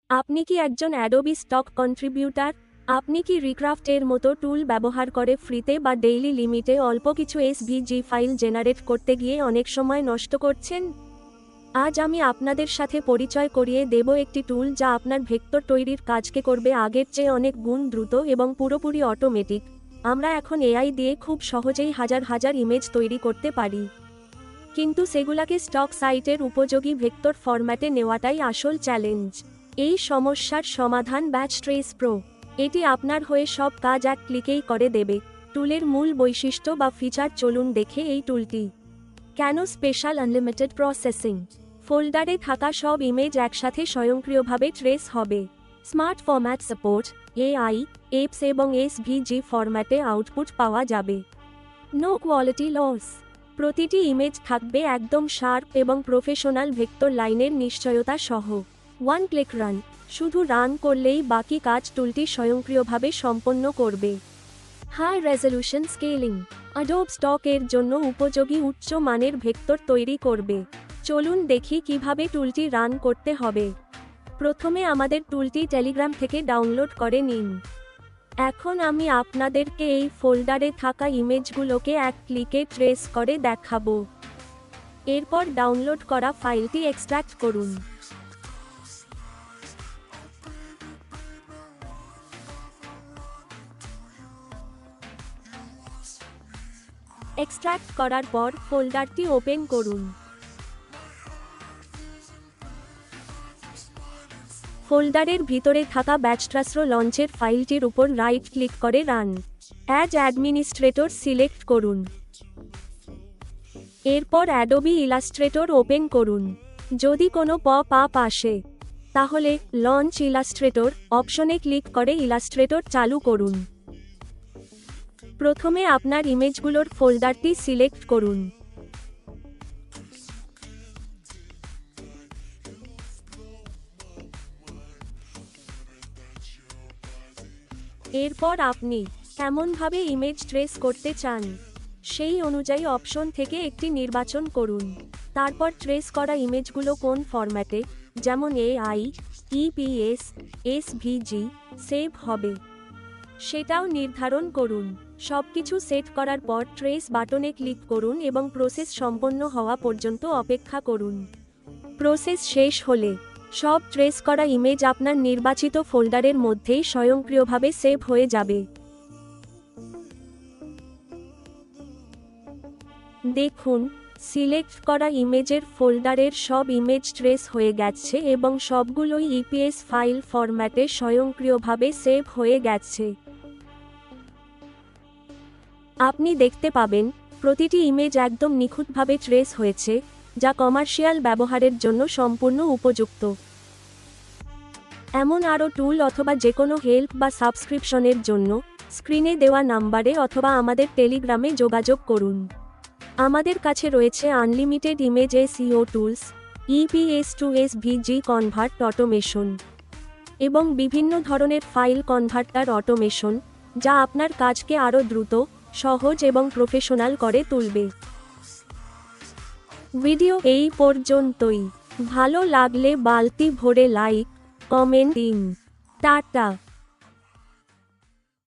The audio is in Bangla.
আপনি কি একজন অ্যাডোবি স্টক কন্ট্রিবিউটার? আপনি কি রিক্রাফট এর মতো টুল ব্যবহার করে ফ্রিতে বা ডেইলি লিমিটে অল্প কিছু এসভিজি ফাইল জেনারেট করতে গিয়ে অনেক সময় নষ্ট করছেন? আজ আমি আপনাদের সাথে পরিচয় করিয়ে দেব একটি টুল যা আপনার ভেক্টর তৈরির কাজকে করবে আগের চেয়ে অনেক গুণ দ্রুত এবং পুরোপুরি অটোমেটিক। আমরা এখন এআই দিয়ে খুব সহজেই হাজার হাজার ইমেজ তৈরি করতে পারি, কিন্তু সেগুলাকে স্টক সাইটের উপযোগী ভেক্টর ফরম্যাটে নেওয়াটাই আসল চ্যালেঞ্জ। এই সমস্যার সমাধান ব্যাচ ট্রেস প্রো। এটি আপনার হয়ে সব কাজ এক ক্লিকেই করে দেবে। টুলের মূল বৈশিষ্ট্য বা ফিচার চলুন দেখে এই টুলটি কেন স্পেশাল আনলিমিটেড প্রসেসিং। ফোল্ডারে থাকা সব ইমেজ একসাথে স্বয়ংক্রিয়ভাবে ট্রেস হবে। Smart format support, AI, EPS এবং এসভিজি ফরম্যাটে আউটপুট পাওয়া যাবে। No quality loss. প্রতিটি ইমেজ থাকবে একদম শার্প এবং প্রফেশনাল ভেক্টর লাইনের নিশ্চয়তা সহ। One click run. শুধু রান করলেই বাকি কাজ টুলটি স্বয়ংক্রিয়ভাবে সম্পন্ন করবে। High resolution scaling. Adobe stock এর জন্য উপযোগী উচ্চ মানের ভেক্টর তৈরি করবে। চলুন দেখি কিভাবে টুলটি রান করতে হবে। প্রথমে আমাদের টুলটি টেলিগ্রাম থেকে ডাউনলোড করে নিন। এখন আমি আপনাদেরকে এই ফোল্ডারে থাকা ইমেজগুলোকে এক ক্লিকে ট্রেস করে দেখাবো। এরপর ডাউনলোড করা ফাইলটি এক্সট্রাক্ট করুন। এক্সট্রাক্ট করার পর ফোল্ডারটি ওপেন করুন। ফোল্ডারের ভিতরে থাকা ব্যাচট্রাসরো লঞ্চের ফাইলটির উপর রাইট ক্লিক করে রান অ্যাজ অ্যাডমিনিস্ট্রেটর সিলেক্ট করুন। এরপর অ্যাডোবি ইলাস্ট্রেটর ওপেন করুন। যদি কোনো পপ আপ আসে, তাহলে লঞ্চ ইলাস্ট্রেটর অপশনে ক্লিক করে ইলাস্ট্রেটর চালু করুন। প্রথমে আপনার ইমেজগুলোর ফোল্ডারটি সিলেক্ট করুন। এরপর আপনি কেমনভাবে ইমেজ ট্রেস করতে চান, সেই অনুযায়ী অপশন থেকে একটি নির্বাচন করুন। তারপর ট্রেস করা ইমেজগুলো কোন ফরম্যাটে, যেমন এআই, ইপিএস, এসভিজি, সেভ হবে, সেটাও নির্ধারণ করুন। সবকিছু সেট করার পর ট্রেস বাটনে ক্লিক করুন এবং প্রসেস সম্পন্ন হওয়া পর্যন্ত অপেক্ষা করুন। প্রসেস শেষ হলে সব ট্রেস করা ইমেজ আপনার নির্বাচিত ফোল্ডারের মধ্যেই স্বয়ংক্রিয়ভাবে সেভ হয়ে যাবে। দেখুন, সিলেক্ট করা ইমেজের ফোল্ডারের সব ইমেজ ট্রেস হয়ে গেছে এবং সবগুলোই ইপিএস ফাইল ফরম্যাটে স্বয়ংক্রিয়ভাবে সেভ হয়ে গেছে। আপনি দেখতে পাবেন প্রতিটি ইমেজ একদম নিখুঁতভাবে ট্রেস হয়েছে, যা কমার্শিয়াল ব্যবহারের জন্য সম্পূর্ণ উপযুক্ত। এমন আরও টুল অথবা যে কোনো হেল্প বা সাবস্ক্রিপশনের জন্য স্ক্রিনে দেওয়া নাম্বারে অথবা আমাদের টেলিগ্রামে যোগাযোগ করুন। আমাদের কাছে রয়েছে unlimited image SEO tools, EPS to SVG convert automation এবং বিভিন্ন ধরনের ফাইল কনভার্টার অটোমেশন, যা আপনার কাজকে আরও দ্রুত, সহজ এবং প্রফেশনাল করে তুলবে। ভিডিও এই পর্যন্তই। ভালো লাগলে বালতি ভরে লাইক, কমেন্ট দিন। টাটা।